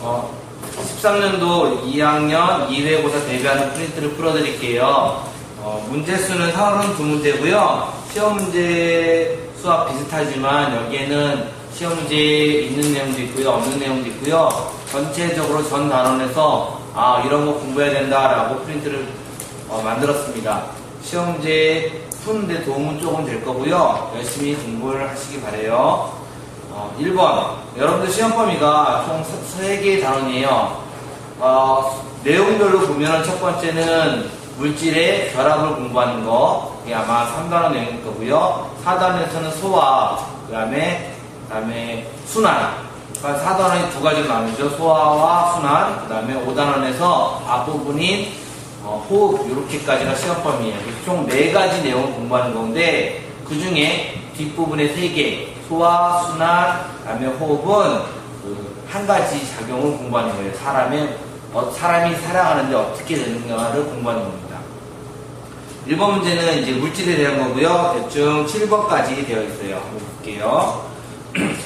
13년도 2학년 2회고사 대비하는 프린트를 풀어드릴게요. 문제 수는 32문제고요. 시험 문제 수와 비슷하지만 여기에는 시험 문제에 있는 내용도 있고요, 없는 내용도 있고요. 전체적으로 전 단원에서 이런 거 공부해야 된다라고 프린트를 만들었습니다. 시험 문제 푸는데 도움은 조금 될 거고요. 열심히 공부를 하시기 바래요. 1번, 여러분들 시험 범위가 총 3개의 단원이에요. 내용별로 보면 첫 번째는 물질의 결합을 공부하는 거, 이게 아마 3단원 내용일 거고요. 4단원에서는 소화, 그 다음에 순환. 그러니까 4단원이 두 가지로 나누죠. 소화와 순환. 그 다음에 5단원에서 앞부분인 호흡, 이렇게까지가 시험 범위예요. 총 4가지 내용을 공부하는 건데, 그 중에 뒷부분에 3개, 소화, 순환, 그 다음에 호흡은 한 가지 작용을 공부하는 거예요. 사람이 살아가는데 어떻게 되는가를 공부하는 겁니다. 1번 문제는 이제 물질에 대한 거고요. 대충 7번까지 되어 있어요. 한번 볼게요.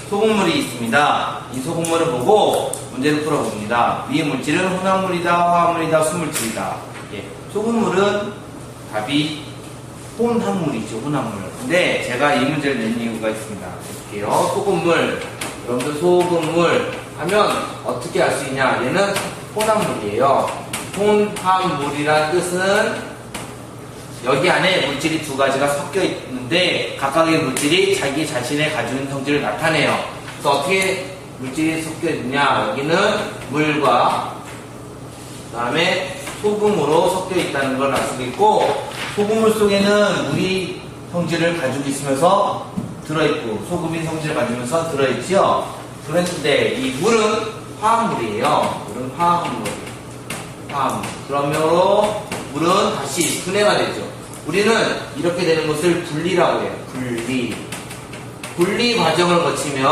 소금물이 있습니다. 이 소금물을 보고 문제를 풀어봅니다. 위의 물질은 혼합물이다, 화합물이다, 순물질이다. 소금물은 답이 혼합물이죠, 혼합물. 근데 제가 이 문제를 낸 이유가 있습니다. 볼게요. 소금물, 여러분들 소금물 하면 어떻게 알 수 있냐? 얘는 혼합물이에요. 혼합물이란 뜻은 여기 안에 물질이 두 가지가 섞여 있는데 각각의 물질이 자기 자신의 가지고 있는 성질을 나타내요. 그래서 어떻게 물질이 섞여 있느냐? 여기는 물과 그 다음에 소금으로 섞여 있다는 걸 알 수 있고, 소금물 속에는 물이 성질을 가지고 있으면서 들어있고 소금이 성질을 가지면서 들어있죠. 그런데 이 물은 화합물이에요. 물은 화합물. 그러므로 물은 다시 분해가 되죠. 우리는 이렇게 되는 것을 분리라고 해요. 분리 과정을 거치면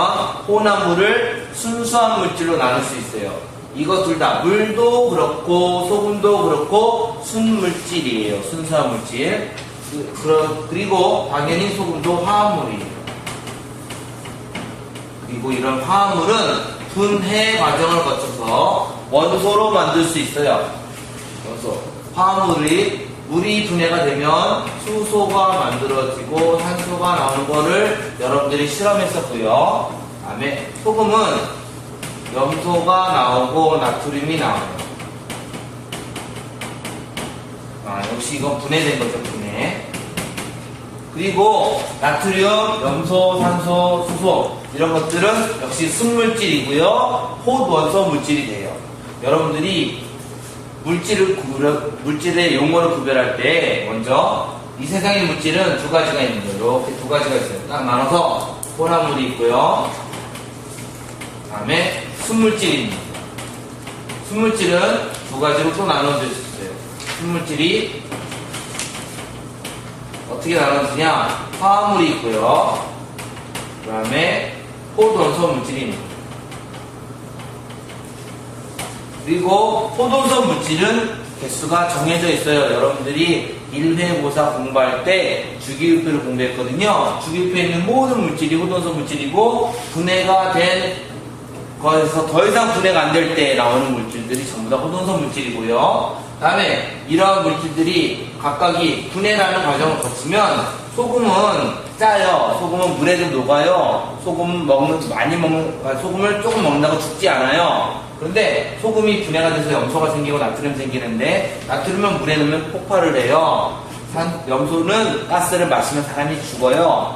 혼합물을 순수한 물질로 나눌 수 있어요. 이거 둘 다 물도 그렇고 소금도 그렇고 순물질이에요. 순수한 물질. 그리고 당연히 소금도 화합물이에요. 그리고 이런 화합물은 분해 과정을 거쳐서 원소로 만들 수 있어요. 물이 분해가 되면 수소가 만들어지고 산소가 나오는 거를 여러분들이 실험했었고요. 다음에 소금은 염소가 나오고 나트륨이 나와요. 역시 이건 분해된 거죠, 분해. 그리고 나트륨, 염소, 산소, 수소 이런 것들은 역시 순물질이고요. 호원소 물질이 돼요. 여러분들이 물질의 용어를 구별할 때 먼저 이 세상의 물질은 두 가지가 있는 거예요. 이렇게 두 가지가 있어요. 딱 나눠서 혼합물이 있고요. 그 다음에 순물질입니다. 순물질은 두 가지로 또 나눠져 있어요. 순물질이 어떻게 나눠지냐? 화합물이 있고요. 그 다음에 호돈소 물질입니다. 그리고 호돈소 물질은 개수가 정해져 있어요. 여러분들이 1회고사 공부할 때 주기율표를 공부했거든요. 주기율표에 있는 모든 물질이 호돈소 물질이고, 분해가 된 거에서 더 이상 분해가 안 될 때 나오는 물질들이 전부 다 호돈소 물질이고요. 그 다음에 이러한 물질들이 각각이 분해라는 과정을 거치면 소금은 짜요. 소금은 물에 좀 녹아요. 소금을 조금 먹는다고 죽지 않아요. 그런데 소금이 분해가 돼서 염소가 생기고 나트륨 생기는데, 나트륨은 물에 넣으면 폭발을 해요. 염소는 가스를 마시면 사람이 죽어요.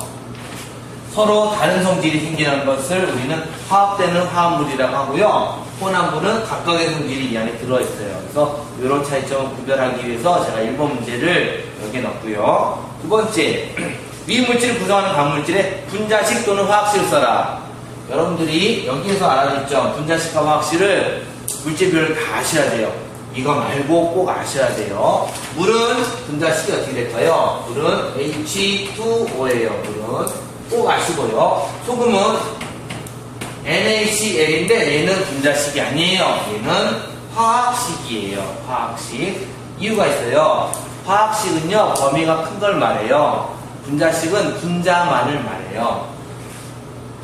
서로 다른 성질이 생기는 것을 우리는 화합되는 화합물이라고 하고요. 혼합물은 각각의 성질이 이 안에 들어있어요. 그래서 이런 차이점을 구별하기 위해서 제가 1번 문제를 여기에 넣었고요. 두 번째, 위 물질을 구성하는 광물질에 분자식 또는 화학식을 써라. 여러분들이 여기에서 알아듣죠. 분자식과 화학식을 물질별을 다 아셔야 돼요. 이거 말고 꼭 아셔야 돼요. 물은 분자식이 어떻게 될까요? 물은 H2O예요. 물은 꼭 아시고요. 소금은 NaCl인데 얘는 분자식이 아니에요. 얘는 화학식이에요. 화학식. 이유가 있어요. 화학식은요, 범위가 큰 걸 말해요. 분자식은 분자만을 말해요.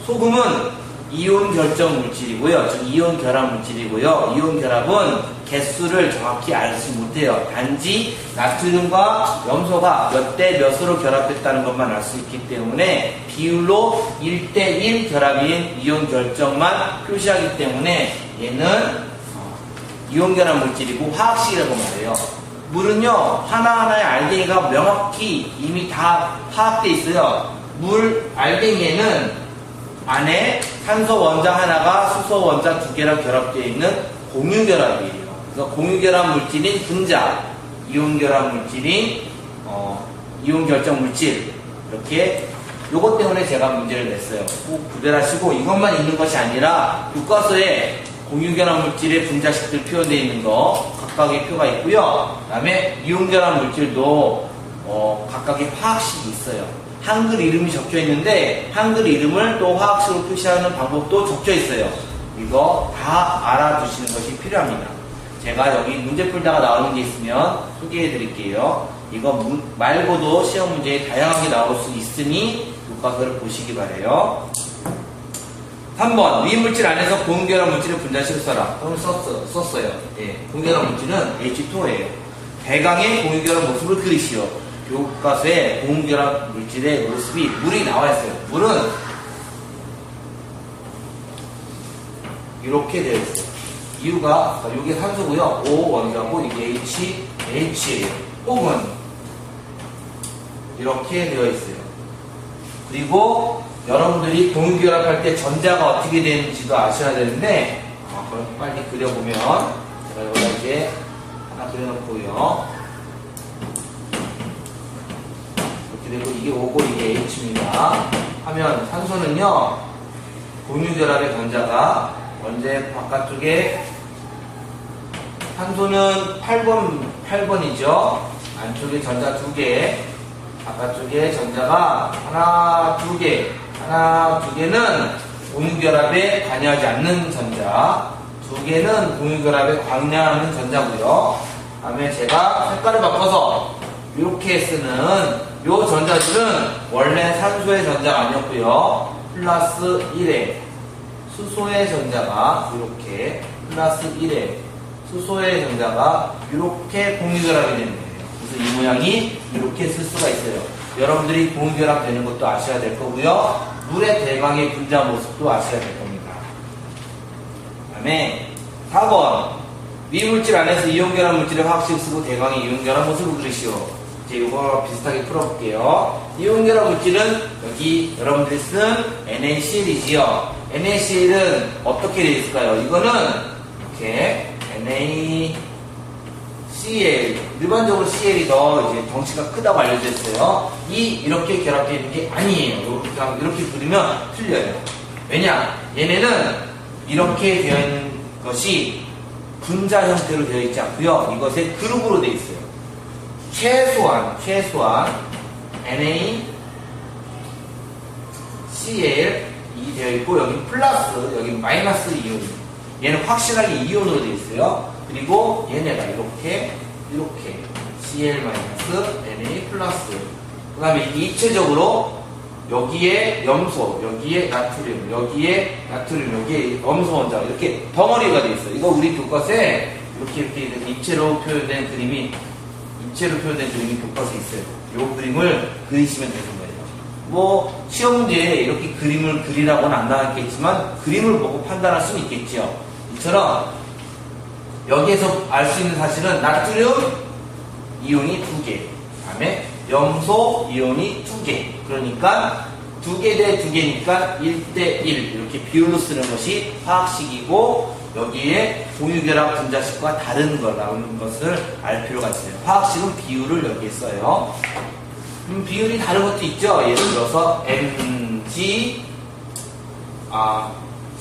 소금은 이온 결정 물질이고요. 즉 이온 결합 물질이고요. 이온 결합은 개수를 정확히 알지 못해요. 단지 나트륨과 염소가 몇 대 몇으로 결합했다는 것만 알 수 있기 때문에 비율로 1대1 결합인 이온 결정만 표시하기 때문에 얘는 이온 결합 물질이고 화학식이라고 말해요. 물은요, 하나하나의 알갱이가 명확히 이미 다 파악되어 있어요. 물 알갱이에는 안에 산소 원자 하나가 수소 원자 2개랑 결합되어 있는 공유결합이에요. 그래서 공유결합 물질인 분자, 이온결합 물질인 이온 결정 물질, 이렇게 요것 때문에 제가 문제를 냈어요. 꼭 구별하시고 이것만 있는 것이 아니라 교과서에 공유결합 물질의 분자식들 표현되어 있는 거 각각의 표가 있고요. 그 다음에 이온결합 물질도 각각의 화학식이 있어요. 한글 이름이 적혀 있는데 한글 이름을 또 화학식으로 표시하는 방법도 적혀 있어요. 이거 다 알아두시는 것이 필요합니다. 제가 여기 문제 풀다가 나오는 게 있으면 소개해 드릴게요. 이거 말고도 시험 문제에 다양하게 나올 수 있으니 교과서를 보시기 바래요. 3번 위물질 안에서 공유결합 물질의 분자식을 써라. 오늘 썼어요. 예, 공유결합 물질은 H2O예요. 배강의 공유결합 모습을 그리시오. 교과서에 공유결합 물질의 모습이 물이 나와 있어요. 물은 이렇게 되어 있어요. 이유가 이게 산소고요. O 원자고 이게 H예요. 혹은 이렇게 되어 있어요. 그리고 여러분들이 공유결합할 때 전자가 어떻게 되는지도 아셔야 되는데 그럼 빨리 그려보면 제가 여기다 이제 하나 그려놓고요. 이렇게 되고 이게 O고 이게 H입니다. 하면 산소는요, 공유결합의 전자가 먼저 바깥쪽에 산소는 8번이죠. 안쪽에 전자 2개, 바깥쪽에 전자가 하나, 2개. 하나, 2개는 공유결합에 관여하지 않는 전자, 2개는 공유결합에 관여하는 전자고요. 다음에 제가 색깔을 바꿔서 이렇게 쓰는 요 전자들은 원래 산소의 전자가 아니었고요. 플러스 1에 수소의 전자가 이렇게 플러스 1에 수소의 전자가 이렇게 공유결합이 되는 거예요. 그래서 이 모양이 이렇게 쓸 수가 있어요. 여러분들이 공유결합 되는 것도 아셔야 될 거고요. 물의 대강의 분자 모습도 아셔야 될 겁니다. 그 다음에 4번 위물질 안에서 이온결합 물질의 화학식을 쓰고 대강의 이온결합 모습을 그리시오. 이제 이거 비슷하게 풀어볼게요. 이온결합 물질은 여기 여러분들이 쓴 NaCl이지요. NaCl은 어떻게 되어 있을까요? 이거는 이렇게 NaCl, 일반적으로 Cl이 더 이제 덩치가 크다고 알려져 있어요. 이렇게 결합되어 있는 게 아니에요. 이렇게 그리면 틀려요. 왜냐? 얘네는 이렇게 되어 있는 것이 분자 형태로 되어 있지 않고요. 이것의 그룹으로 되어 있어요. 최소한 NaCl 이 되어 있고 여기 플러스, 여기 마이너스 이온. 얘는 확실하게 이온으로 되어 있어요. 그리고 얘네가 이렇게 Cl 마이너스 Na 플러스. 그 다음에 입체적으로 여기에 염소, 여기에 나트륨, 여기에 염소 원자 이렇게 덩어리가 되어 있어요. 이거 우리 교과서에 이렇게 입체로 표현된 그림이 교과서에 있어요. 이 그림을 그리시면 되는 거예요. 뭐 시험 문제에 이렇게 그림을 그리라고는 안 나왔겠지만 그림을 보고 판단할 수는 있겠죠. 이처럼 여기에서 알 수 있는 사실은 나트륨 이온이 2개, 다음에 염소 이온이 2개. 그러니까 2개 대 2개니까 1대 1 이렇게 비율로 쓰는 것이 화학식이고 여기에 공유결합 분자식과 다른 거라는 것을 알 필요가 있어요. 화학식은 비율을 여기에 써요. 비율이 다른 것도 있죠. 예를 들어서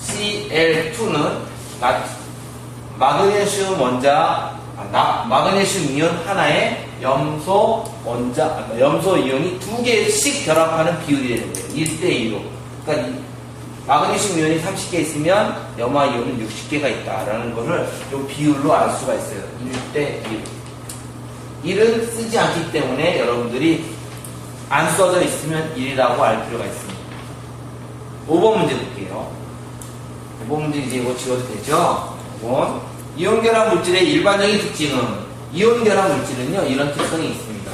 CL2는 마그네슘 원자, 마그네슘 이온 하나에 염소 이온이 2개씩 결합하는 비율이 되는 거예요. 1대2로. 그러니까 마그네슘 이온이 30개 있으면 염화 이온은 60개가 있다라는 거를 이 비율로 알 수가 있어요. 1대1. 1은 쓰지 않기 때문에 여러분들이 안 써져 있으면 1이라고 알 필요가 있습니다. 5번 문제 볼게요. 이번 문제 이제 이거 지워도 되죠? 이온결합 물질의 일반적인 특징은, 이온결합 물질은요, 이런 특성이 있습니다.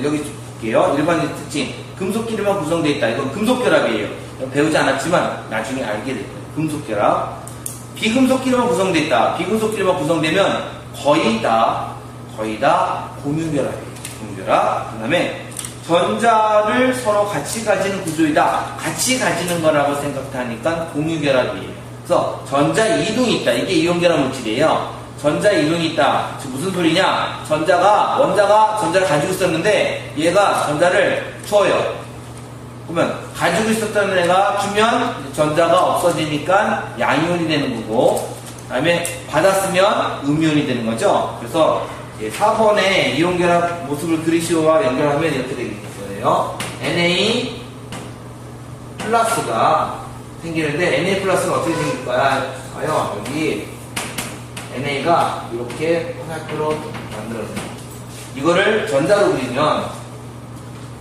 여기 볼게요. 일반적인 특징. 금속끼리만 구성되어 있다. 이건 금속결합이에요. 배우지 않았지만 나중에 알게 될 거예요. 금속결합. 비금속끼리만 구성되어 있다. 비금속끼리만 구성되면 거의 다 공유결합이에요. 공유결합. 그 다음에 전자를 서로 같이 가지는 구조이다. 같이 가지는 거라고 생각하니까 공유결합이에요. 그래서 전자 이동이 있다. 이게 이온결합 물질이에요. 전자 이동이 있다. 지금 무슨 소리냐? 원자가 전자를 가지고 있었는데 얘가 전자를 줘요. 그러면 가지고 있었던 애가 주면 전자가 없어지니까 양이온이 되는 거고, 그 다음에 받았으면 음이온이 되는 거죠. 그래서 4번에 이온결합 모습을 그리시오와 연결하면 이렇게 되겠어요. Na 플러스가 생기는데 Na 플러스는 어떻게 생길까요? 여기 NA가 이렇게 화살표로 만들어져요. 이거를 전자로 그리면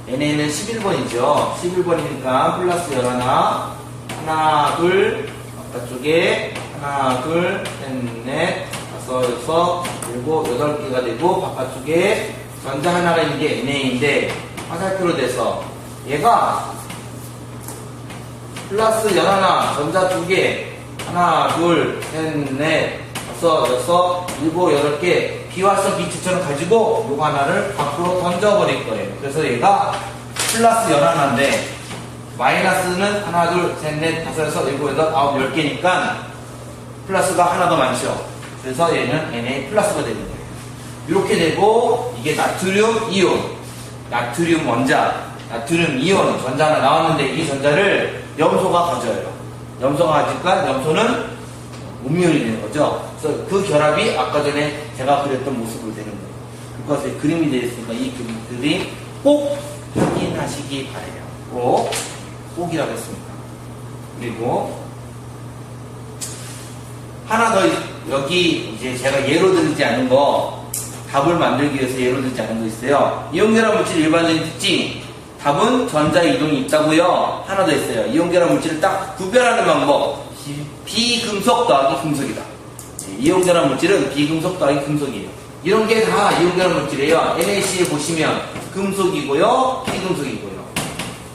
NA는 11번이죠. 11번이니까 플러스 11, 하나, 둘, 바깥쪽에 하나, 둘, 셋, 넷, 다섯, 여섯, 일곱, 8개가 되고 바깥쪽에 전자 하나가 있는 게 NA인데 화살표로 돼서 얘가 플러스 11, 전자 2개, 하나, 둘, 셋, 넷, 다섯, 여섯, 일곱, 8개 비활성 기체처럼 가지고 요거 하나를 밖으로 던져버릴 거예요. 그래서 얘가 플러스 11인데 마이너스는 하나, 둘, 셋, 넷, 다섯, 여섯, 일곱, 여덟, 아홉, 10개니까 플러스가 하나 더 많죠. 그래서 얘는 Na 플러스가 되는 거예요. 이렇게 되고 이게 나트륨 이온, 나트륨 원자, 나트륨 이온 전자 하나 나왔는데 이 전자를 염소가 가져요. 염소가 가지니까 염소는 음이온이 되는 거죠. 그래서 그 결합이 아까 전에 제가 그렸던 모습으로 되는 거예요. 그것에 그림이 되어 있으니까 이 그림 꼭 확인하시기 바래요. 꼭이라고 했습니다. 그리고 하나 더 여기 이제 제가 예로 들지 않은 거 답을 만들기 위해서 예로 들지 않은 거 있어요. 이온결합 물질 일반적인 특징. 답은 전자 이동이 있다고요. 하나 더 있어요. 이온결합 물질을 딱 구별하는 방법. 비금속 더하기 금속이다. 이온결합 물질은 비금속 더하기 금속이에요. 이런 게 다 이온결합 물질이에요. NaC에 보시면 금속이고요, 비금속이고요.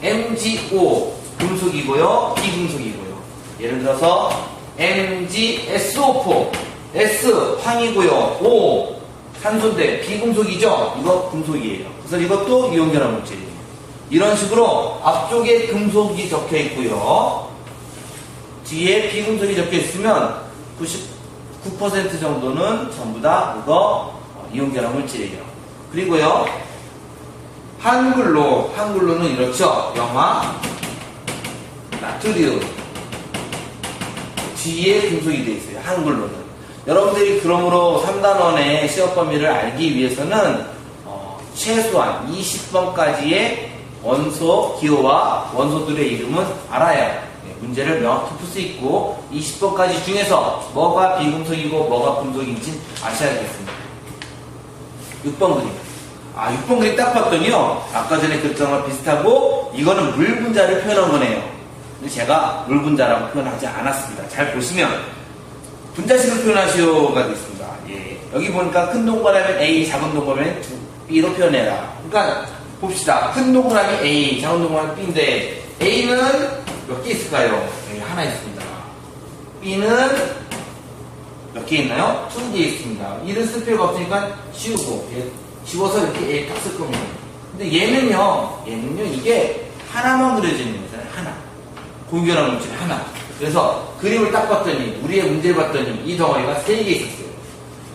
MgO 금속이고요, 비금속이고요. 예를 들어서 MgSO4 S 황이고요, O 산소인데 비금속이죠. 이거 금속이에요. 그래서 이것도 이온결합 물질이에요. 이런 식으로 앞쪽에 금속이 적혀 있고요, 뒤에 비금속이 적혀 있으면 99% 정도는 전부 다 이거 이온결합 물질이에요. 그리고요, 한글로는 이렇죠. 영화, 나트륨 뒤에 금속이 되어 있어요. 한글로는. 여러분들이 그러므로 3단원의 시험 범위를 알기 위해서는 최소한 20번까지의 원소 기호와 원소들의 이름은 알아야 문제를 명확히 풀 수 있고 20번까지 중에서 뭐가 비금속이고 뭐가 금속인지 아셔야겠습니다. 6번 그림. 6번 그림 딱 봤더니요, 아까 전에 그랬던 거랑 비슷하고 이거는 물 분자를 표현한 거네요. 근데 제가 물 분자라고 표현하지 않았습니다. 잘 보시면 분자식을 표현하시오가 있습니다. 여기 보니까 큰 동그라미는 A, 작은 동그라미는 B로 표현해라. 그러니까 봅시다. 큰 동그라미 A, 작은 동그라미 B인데 A는 몇 개 있을까요? 하나 있습니다. B는 몇 개 있나요? 2개 있습니다. 이를 쓸 필요가 없으니까 지우고, 지워서 이렇게 A 딱 쓸 겁니다. 근데 얘는요, 이게 하나만 그려져 있는 거잖아요. 하나. 공유결합 물질 하나. 그래서 그림을 딱 봤더니, 우리의 문제를 봤더니 이 덩어리가 3개 있었어요.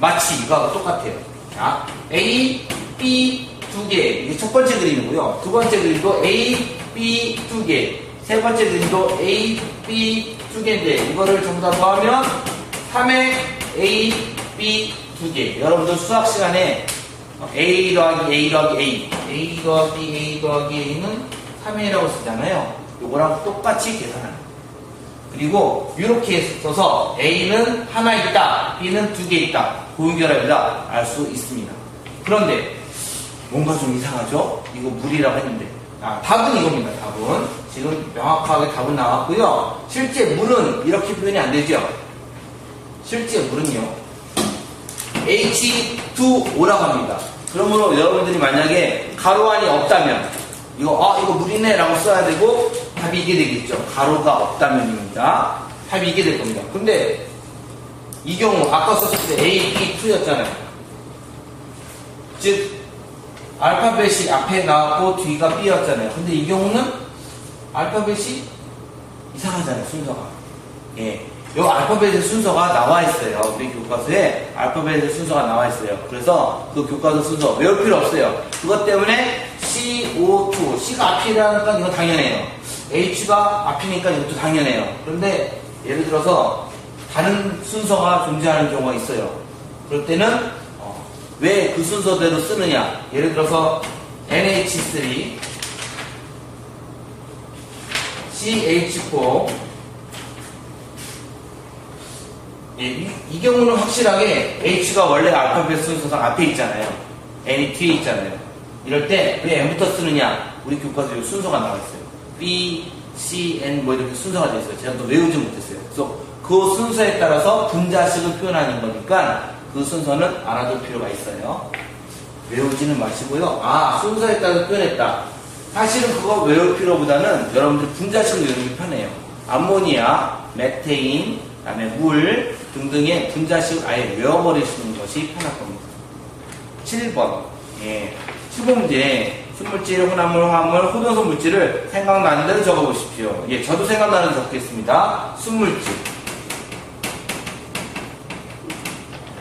마치 이거하고 똑같아요. 자, A, B 2개. 이게 첫 번째 그림이고요. 두 번째 그림도 A, B 2개. 세 번째 그림도 A, B 2개인데 이거를 전부 다 더하면 3의 A, B 2개. 여러분들 수학 시간에 A 더하기 A 더하기 A, A 더하기 A 더하기 A는 3A라고 쓰잖아요. 요거랑 똑같이 계산하는 거예요. 그리고 이렇게 써서 A는 하나 있다, B는 2개 있다, 고유결합이다 알 수 있습니다. 그런데 뭔가 좀 이상하죠? 이거 물이라고 했는데 답은 이겁니다. 답은 지금 명확하게 답은 나왔고요. 실제 물은 이렇게 표현이 안 되죠. 실제 물은요. H2O라고 합니다. 그러므로 여러분들이 만약에 가로 안이 없다면 이거 물이네 라고 써야 되고 답이 이게 되겠죠. 가로가 없다면입니다. 답이 이게 될 겁니다. 근데 이 경우 아까 썼을 때 A, B, 2였잖아요. 즉 알파벳이 앞에 나왔고 뒤가 B였잖아요. 근데 이 경우는 알파벳이 이상하잖아요. 순서가. 예. 요 알파벳의 순서가 나와 있어요. 우리 교과서에 알파벳의 순서가 나와 있어요. 그래서 그 교과서 순서 외울 필요 없어요. 그것 때문에 CO2, C가 앞이라니까 이거 당연해요. H가 앞이니까 이것도 당연해요. 그런데 예를 들어서 다른 순서가 존재하는 경우가 있어요. 그럴 때는 왜 그 순서대로 쓰느냐. 예를 들어서 NH3, CH4 이 경우는 확실하게 H가 원래 알파벳 순서상 앞에 있잖아요. N이 뒤에 있잖아요. 이럴 때 왜 N부터 쓰느냐? 우리 교과서에 순서가 나와 있어요. B, C, N 뭐 이렇게 순서가 되어 있어요. 제가 또 외우지 못했어요. 그래서 그 순서에 따라서 분자식을 표현하는 거니까 그 순서는 알아둘 필요가 있어요. 외우지는 마시고요. 순서에 따라서 표현했다. 사실은 그거 외울 필요보다는 여러분들 분자식을 외우는 게 편해요. 암모니아, 메테인, 그다음에 물 등등의 분자식을 아예 외워버리시는 것이 편할 겁니다. 7번. 7번 문제. 순물질, 혼합물, 화합물, 호동성 물질을 생각나는 대로 적어보십시오. 저도 생각나는 대로 적겠습니다. 순물질.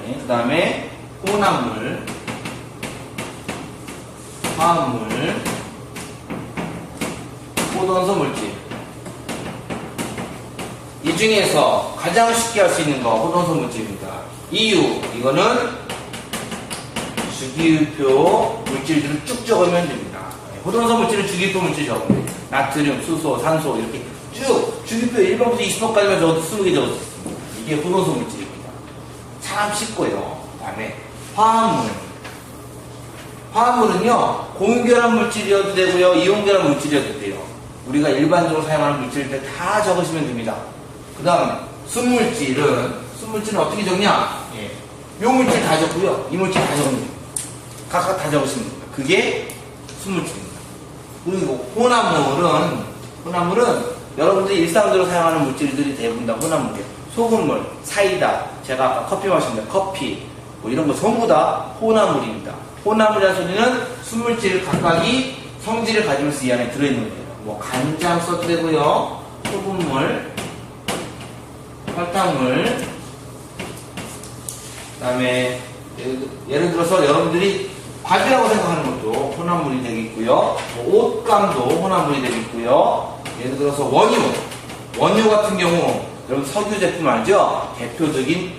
그 다음에 혼합물, 화합물, 호동성 물질. 이 중에서 가장 쉽게 할 수 있는 거 호동성 물질입니다. 이유, 이거는 주기율표 물질들을 쭉 적으면 됩니다. 호동성 물질은 주기율표 물질 적으면 돼요. 나트륨, 수소, 산소 이렇게 쭉 주기율표 1번부터 20번까지만 적어도 20개 적을 수 있습니다. 이게 호동성 물질입니다. 참 쉽고요. 그 다음에 화합물. 화합물은요, 공유결합 물질이어도 되고요, 이온결합 물질이어도 돼요. 우리가 일반적으로 사용하는 물질들 다 적으시면 됩니다. 그 다음 순물질은 어떻게 적냐? 요 물질 다 적고요, 이 물질 다 적으면 됩니다. 각각 다 적으시면 됩니다. 그게 순물질입니다. 그리고 혼합물은 여러분들이 일상적으로 사용하는 물질들이 대부분 다 혼합물이에요. 소금물, 사이다, 제가 아까 커피 마셨는데 커피 뭐 이런 거 전부 다 혼합물입니다. 혼합물이라는 소리는 순물질 각각이 성질을 가지면서 이 안에 들어있는 거예요. 뭐 간장 써도 되고요, 소금물, 설탕물, 그 다음에 예를 들어서 여러분들이 밥이라고 생각하는 것도 혼합물이 되겠고요, 옷감도 혼합물이 되겠고요, 예를 들어서 원유 같은 경우 여러분 석유 제품 알죠? 대표적인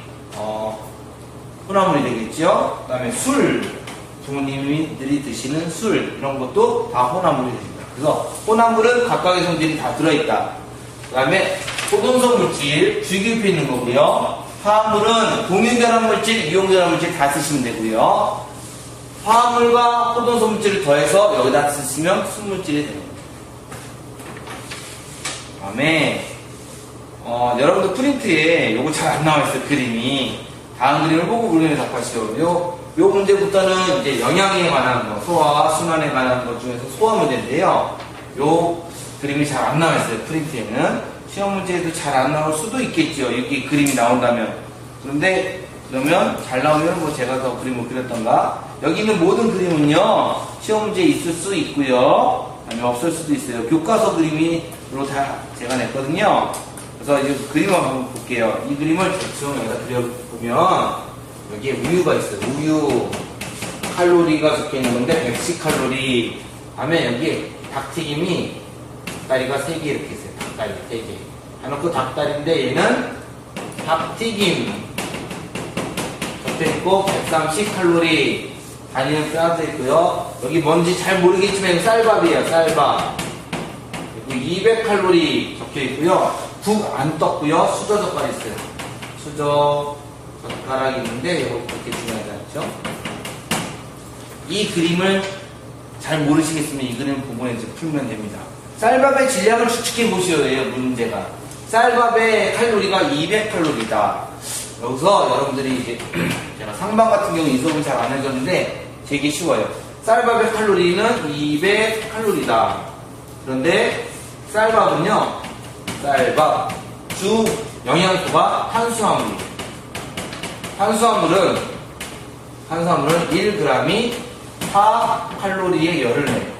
혼합물이 되겠죠. 그 다음에 술, 부모님들이 드시는 술 이런 것도 다 혼합물이 됩니다. 그래서 혼합물은 각각의 성질이 다 들어있다. 그 다음에 호동성 물질, 주기율표 있는 거고요. 화합물은 공유결합 물질, 이온결합 물질 다 쓰시면 되고요. 화합물과 호동성 물질을 더해서 여기다 쓰시면 순물질이 됩니다. 그 다음에 여러분들 프린트에 요거 잘 안 나와있어요. 그림이. 다음 그림을 보고 물건에 답하시죠. 요 문제부터는 이제 영양에 관한 거, 소화, 순환에 관한 것 중에서 소화 문제인데요. 요 그림이 잘 안 나와있어요. 프린트에는. 시험 문제에도 잘 안 나올 수도 있겠죠. 여기 그림이 나온다면. 그러면 잘 나오면 뭐 제가 더 그림을 그렸던가. 여기 있는 모든 그림은요, 시험 문제에 있을 수 있고요, 아니면 없을 수도 있어요. 교과서 그림으로 다 제가 냈거든요. 그래서 이 그림을 한번 볼게요. 이 그림을 대충 여기다 그려보면 여기에 우유가 있어요. 우유 칼로리가 적혀있는 건데 110칼로리. 다음에 여기에 닭튀김이 닭다리가 3개 이렇게 있어요. 닭다리 3개 해놓고 닭다리인데 얘는 닭튀김 적혀있고 130칼로리 단위는 빼앗아 있고요. 여기 뭔지 잘 모르겠지만 이거 쌀밥이에요. 쌀밥. 그리고 200칼로리 적혀있고요. 국 안 떴고요. 수저 젓갈 있어요. 수저 젓가락이 있는데 이거 그렇게 중요하지 않죠? 이 그림을 잘 모르시겠으면 이 그림 부분에 이제 풀면 됩니다. 쌀밥의 질량을 추측해 보시오예요, 문제가. 쌀밥의 칼로리가 200칼로리다. 여기서 여러분들이 이제 제가 상방 같은 경우 이 수업을 잘 안 해줬는데 되게 쉬워요. 쌀밥의 칼로리는 200칼로리다. 그런데 쌀밥은요, 쌀밥 주 영양소가 탄수화물이에요. 탄수화물은 1g이 4칼로리의 열을 내요.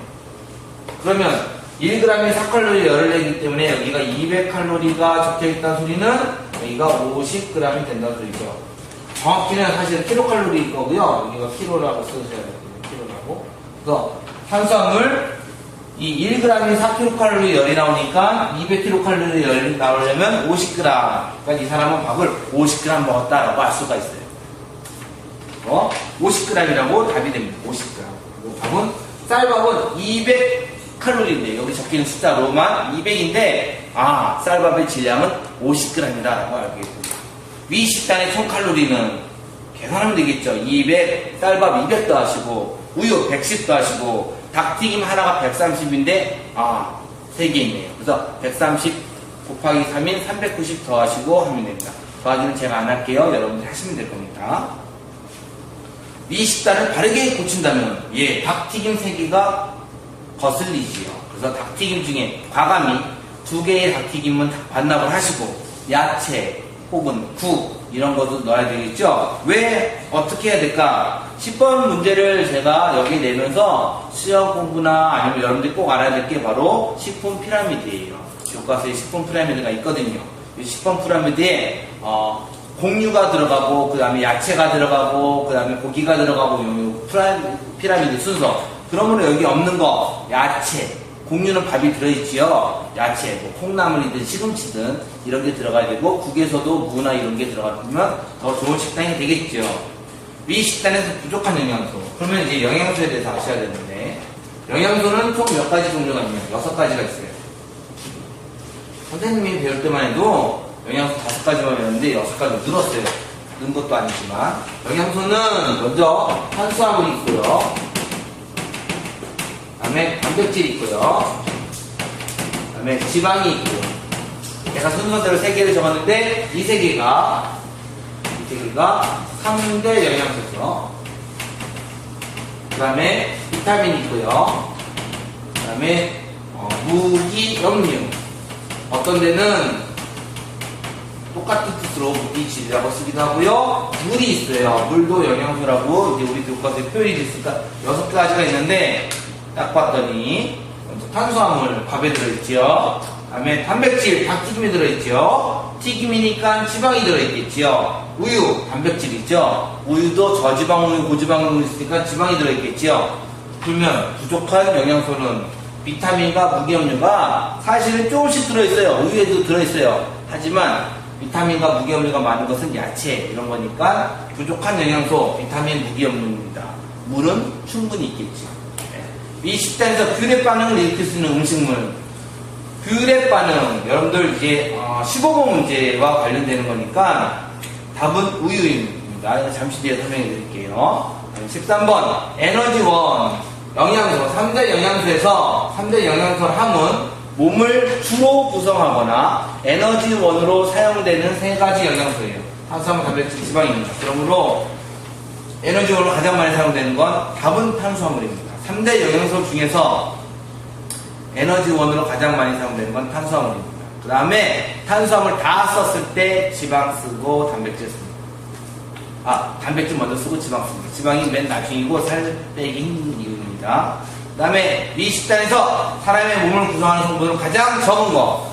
그러면 1g이 4칼로리의 열을 내기 때문에 여기가 200칼로리가 적혀있다는 소리는 여기가 50g이 된다는 소리죠. 정확히는 사실 킬로칼로리일 거고요. 여기가 킬로라고 쓰셔야 돼요. 킬로라고. 그래서 탄수화물 이 1g이 4kcal 열이 나오니까 200kcal 열이 나오려면 50g. 그러니까 이 사람은 밥을 50g 먹었다라고 할 수가 있어요. 50g이라고 답이 됩니다. 50g. 그리고 밥은 쌀밥은 200칼로리인데 여기 적히는 숫자로만 200인데 쌀밥의 질량은 50g이다라고 알게 됩니다. 위 식단의 총 칼로리는 계산하면 되겠죠. 200, 쌀밥 200 더하시고 우유 110 더하시고 닭튀김 하나가 130인데 3개 있네요. 그래서 130 곱하기 3인 390 더하시고 하면 됩니다. 더하기는 제가 안 할게요. 여러분들 하시면 될 겁니다. 이 식단을 바르게 고친다면 닭튀김 3개가 거슬리지요. 그래서 닭튀김 중에 과감히 2개의 닭튀김은 반납을 하시고 야채 혹은 국 이런 것도 넣어야 되겠죠. 왜 어떻게 해야 될까? 10번 문제를 제가 여기 내면서 시험 공부나 아니면 여러분들이 꼭 알아야 될 게 바로 식품 피라미드예요. 교과서에 식품 피라미드가 있거든요. 이 식품 피라미드에 곡류가 들어가고 그 다음에 야채가 들어가고 그 다음에 고기가 들어가고 피라미드 순서. 그러므로 여기 없는 거 야채, 곡류는 밥이 들어있지요. 야채, 뭐 콩나물이든 시금치든 이런 게 들어가야 되고 국에서도 무나 이런 게 들어가면 더 좋은 식단이 되겠죠. 위 식단에서 부족한 영양소. 그러면 이제 영양소에 대해서 아셔야 되는데 영양소는 총 몇 가지 종류가 있냐면 6가지가 있어요. 선생님이 배울 때만 해도 영양소 5가지만 배웠는데 6가지 늘었어요. 는 것도 아니지만 영양소는 먼저 탄수화물이 있고요. 그 다음에 단백질이 있고요. 그 다음에 지방이 있고요. 제가 순서대로 3개를 적었는데 이 3개가 3대 영양소죠. 그 다음에 비타민이 있고요. 그 다음에 무기, 염류. 어떤 데는 똑같은 뜻으로 무기질이라고 쓰기도 하고요. 물이 있어요. 물도 영양소라고 이제 우리 교과서에 표현이 됐으니까 6가지가 있는데 딱 봤더니 먼저 탄수화물 밥에 들어있지요. 그 다음에 단백질 닭튀김에 들어있지요. 튀김이니까 지방이 들어있겠지요. 우유 단백질 있죠. 우유도 저지방 우유 고지방 우유 있으니까 지방이 들어있겠지요. 그러면 부족한 영양소는 비타민과 무기염류가 사실은 조금씩 들어있어요. 우유에도 들어있어요. 하지만 비타민과 무기염류가 많은 것은 야채 이런 거니까 부족한 영양소 비타민 무기염류입니다. 물은 충분히 있겠죠. 이 식단에서 규례 반응을 일으킬 수 있는 음식물. 규례 반응, 여러분들 이제 15번 문제와 관련되는 거니까 답은 우유입니다. 잠시 뒤에 설명해 드릴게요. 13번 에너지원, 영양소, 3대 영양소에서 3대 영양소 함은 몸을 주로 구성하거나 에너지원으로 사용되는 3가지 영양소예요. 탄수화물, 단백질, 지방입니다. 그러므로 에너지원으로 가장 많이 사용되는 건 답은 탄수화물입니다. 3대 영양소 중에서 에너지원으로 가장 많이 사용되는 건 탄수화물입니다. 그 다음에 탄수화물 다 썼을 때 지방 쓰고 단백질 씁니다. 단백질 먼저 쓰고 지방 씁니다. 지방이 맨 나중이고 살 빼기 힘든 이유입니다. 그 다음에 이 식단에서 사람의 몸을 구성하는 성분은 가장 적은 거.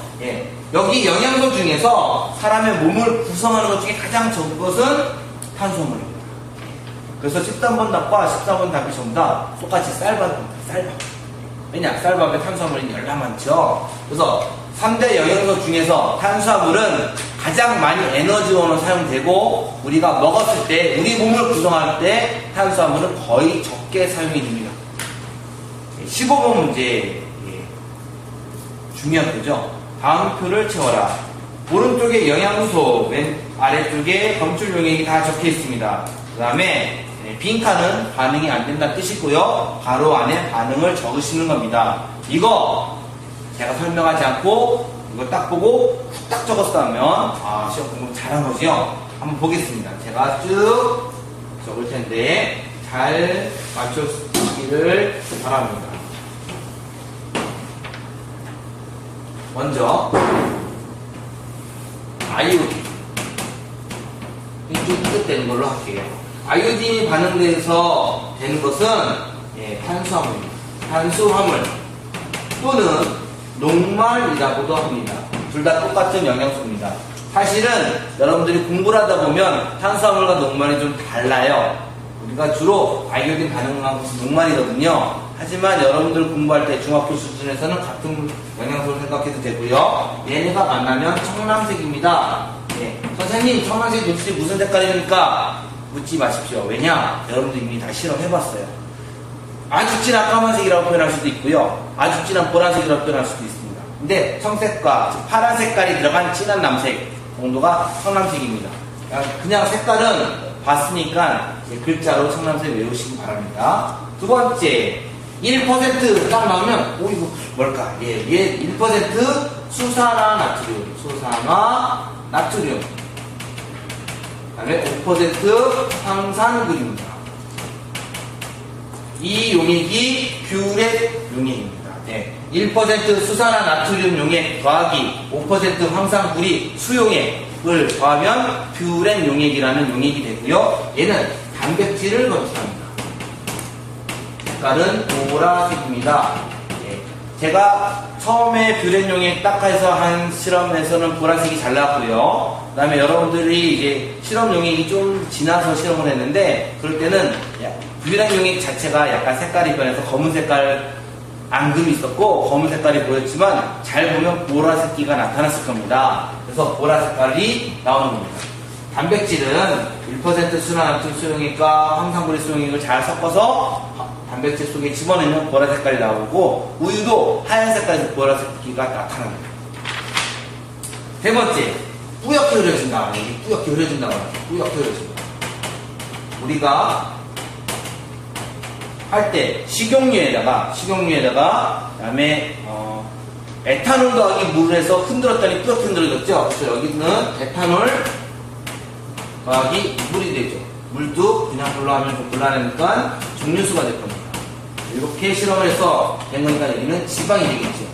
여기 영양소 중에서 사람의 몸을 구성하는 것 중에 가장 적은 것은 탄수화물입니다. 그래서 13번 답과 14번 답이 전부 다 똑같이 쌀밥입니다. 쌀밥. 왜냐? 쌀밥에 탄수화물이 열나 많죠. 그래서 3대 영양소 중에서 탄수화물은 가장 많이 에너지원으로 사용되고 우리가 먹었을 때 우리 몸을 구성할 때 탄수화물은 거의 적게 사용이 됩니다. 15번 문제 중요한 표죠. 다음 표를 채워라. 오른쪽에 영양소, 왼 아래쪽에 검출 용액이 다 적혀 있습니다. 그 다음에 빈 칸은 반응이 안 된다는 뜻이고요. 가로 안에 반응을 적으시는 겁니다. 이거 제가 설명하지 않고 이거 딱 보고 딱 적었다면 아, 시험 공부 잘한 거죠? 한번 보겠습니다. 제가 쭉 적을 텐데 잘 맞춰주시기를 바랍니다. 먼저 아이오딘 이쪽 뜻되는 걸로 할게요. 아이오딘이 반응돼서 되는 것은 탄수화물입니다. 탄수화물 또는 녹말이라고도 합니다. 둘 다 똑같은 영양소입니다. 사실은 여러분들이 공부를 하다 보면 탄수화물과 녹말이 좀 달라요. 우리가 주로 아이오딘 반응한 것은 녹말이거든요. 하지만 여러분들 공부할 때 중학교 수준에서는 같은 영양소를 생각해도 되고요. 얘네가 만나면 청藍색입니다. 선생님, 청藍색 도대체 무슨 색깔입니까? 묻지 마십시오. 왜냐? 여러분들 이미 다 실험해봤어요. 아주 진한 까만색이라고 표현할 수도 있고요. 아주 진한 보라색이라고 표현할 수도 있습니다. 근데 청색과 즉 파란 색깔이 들어간 진한 남색 정도가 청藍색입니다. 그냥 색깔은 봤으니까 글자로 청藍색 외우시기 바랍니다. 두 번째, 1% 나오면 이거 뭘까? 얘 1% 수산화 나트륨, 수산화 나트륨. 그다음에 5% 황산그입니다. 이 용액이 뷰렛 용액입니다. 1% 수산화 나트륨 용액 더하기 5% 황산구리 수용액을 더하면 뷰렛 용액이라는 용액이 되고요. 얘는 단백질을 검출합니다. 색깔은 보라색입니다. 제가 처음에 뷰렛 용액 딱 해서 한 실험에서는 보라색이 잘 나왔고요. 그 다음에 여러분들이 이제 실험 용액이 좀 지나서 실험을 했는데 그럴 때는 뷰렛 용액 자체가 약간 색깔이 변해서 검은 색깔 앙금이 있었고 검은 색깔이 보였지만 잘 보면 보라색기가 나타났을 겁니다. 그래서 보라 색깔이 나오는 겁니다. 단백질은 1% 수산화나트륨 수용액과 황산구리 수용액을 잘 섞어서 단백질 속에 집어넣으면 보라 색깔이 나오고 우유도 하얀 색깔에서 보라색기가 나타납니다. 세 번째, 뿌옇게 흐려진다. 뿌옇게 흐려진다고 하죠. 뿌옇게 흐려진다. 우리가 할 때 식용유에다가 그다음에 에탄올 더하기 물을 해서 흔들었더니 뿌옇게 흔들어졌죠. 그래서 여기는 에탄올 더하기 물이 되죠. 물도 그냥 불로 하면 좀 곤란하니까 정류수가 될 겁니다. 이렇게 실험을 해서 된 거니까 여기는 지방이 되겠죠.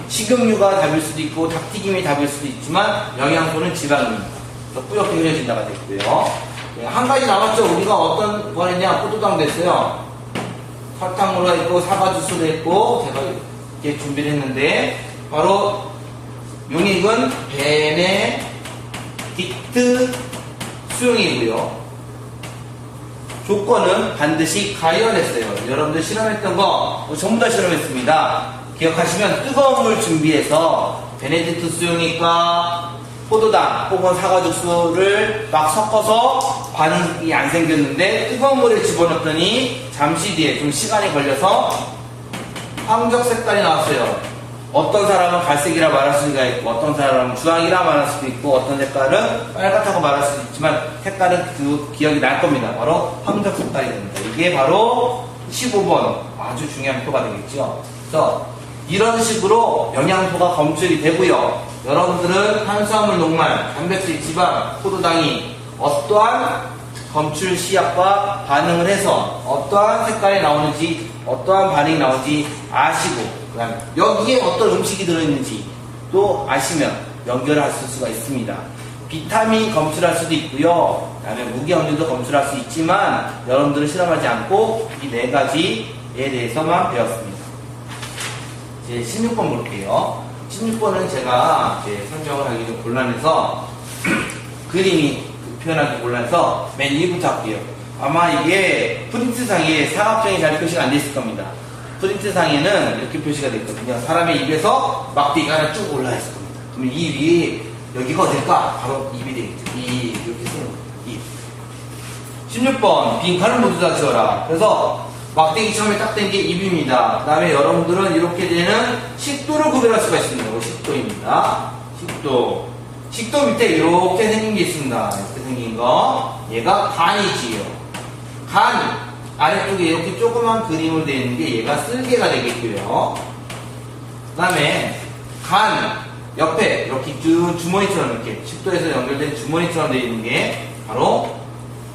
식용유가 답일 수도 있고 닭튀김이 답일 수도 있지만 영양소는 지방입니다. 그래서 뿌옇게 흐려진다가 됐고요. 한 가지 남았죠. 우리가 어떤 거 했냐? 포도당도 했어요. 설탕으로 했고 사과주스로 했고 제가 이렇게 준비를 했는데 바로 용액은 베네딕트 수용이고요. 조건은 반드시 가열했어요. 여러분들 실험했던 거 전부 다 실험했습니다. 기억하시면 뜨거운 물 준비해서 베네딕트 수용액과 포도당 혹은 사과주스를 막 섞어서 반응이 안 생겼는데 뜨거운 물에 집어넣었더니 잠시 뒤에 좀 시간이 걸려서 황적 색깔이 나왔어요. 어떤 사람은 갈색이라 말할 수가 있고 어떤 사람은 주황이라 말할 수도 있고 어떤 색깔은 빨갛다고 말할 수도 있지만 색깔은 그 기억이 날 겁니다. 바로 황적 색깔이 됩니다. 이게 바로 15번 아주 중요한 표가 되겠죠. 그래서 이런 식으로 영양소가 검출이 되고요. 여러분들은 탄수화물, 녹말, 단백질, 지방, 포도당이 어떠한 검출 시약과 반응을 해서 어떠한 색깔이 나오는지 어떠한 반응이 나오는지 아시고 그다음에 여기에 어떤 음식이 들어있는지 또 아시면 연결할 수가 있습니다. 비타민 검출할 수도 있고요. 그다음에 무기염류도 검출할 수 있지만 여러분들은 실험하지 않고 이 네 가지에 대해서만 배웠습니다. 이제 16번 볼게요. 16번은 제가 설명을 하기 좀 곤란해서 그림이 표현하기 곤란해서 맨 1부터 할게요. 아마 이게 프린트상에 사각형이 잘 표시가 안 돼 있을 겁니다. 프린트상에는 이렇게 표시가 되어 있거든요. 사람의 입에서 막대기가 하나 쭉 올라와 있을 겁니다. 그러면 이 위에 여기가 어딜까? 바로 입이 되겠죠. 이렇게 쓰는 겁니다. 입. 16번 빈칸을 모두 다 채워라. 그래서 막대기 처음에 딱 된 게 입입니다. 그 다음에 여러분들은 이렇게 되는 식도를 구별할 수가 있습니다. 이거 식도입니다. 식도 밑에 이렇게 생긴 게 있습니다. 이렇게 생긴 거. 얘가 간이지요. 간 아래쪽에 이렇게 조그만 그림으로 되어 있는 게 얘가 쓸개가 되겠고요. 다음에 간 옆에 이렇게 주머니처럼 이렇게 10도에서 연결된 주머니처럼 되어 있는 게 바로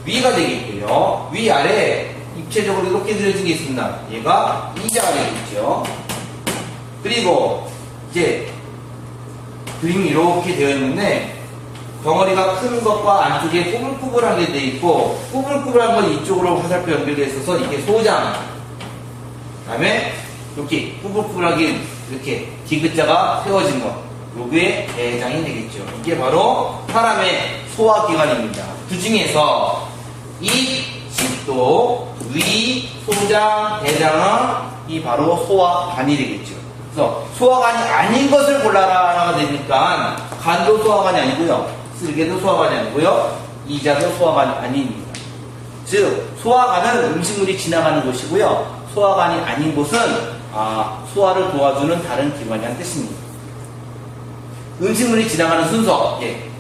위가 되겠고요. 위아래 입체적으로 이렇게 그려진 게 있습니다. 얘가 이자가 되겠죠. 그리고 이제 그림이 이렇게 되어 있는데 덩어리가 큰 것과 안쪽에 꾸불꾸불한 게 되어 있고 꾸불꾸불한 건 이쪽으로 화살표 연결되어 있어서 이게 소장. 그 다음에 이렇게 꾸불꾸불하게 이렇게 디귿자가 세워진 것. 요게 대장이 되겠죠. 이게 바로 사람의 소화기관입니다. 그 중에서 입, 식도, 위, 소장, 대장은 이 바로 소화관이 되겠죠. 그래서 소화관이 아닌 것을 골라라가 되니까 간도 소화관이 아니고요. 쓸개도 소화관이 아니고요. 이자도 소화관이 아닙니다. 즉 소화관은 음식물이 지나가는 곳이고요. 소화관이 아닌 곳은 소화를 도와주는 다른 기관이라는 뜻입니다. 음식물이 지나가는 순서,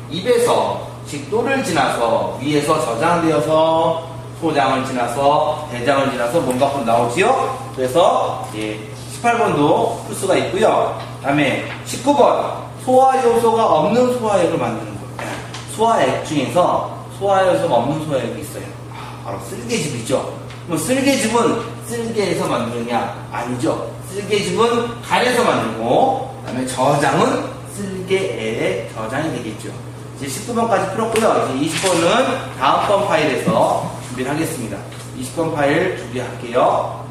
입에서 식도를 지나서 위에서 저장되어서 소장을 지나서 대장을 지나서 몸 밖으로 나오지요. 그래서 18번도 풀 수가 있고요. 다음에 19번 소화 요소가 없는 소화액을 만드는 거예요. 소화액 중에서 소화 요소가 없는 소화액이 있어요. 바로 쓸개즙이죠. 그럼 쓸개즙은 쓸개에서 만드느냐? 아니죠. 쓸개즙은 간에서 만들고, 그 다음에 저장은 쓸개에 저장이 되겠죠. 이제 19번까지 풀었고요. 이제 20번은 다음번 파일에서 준비를 하겠습니다. 20번 파일 준비할게요.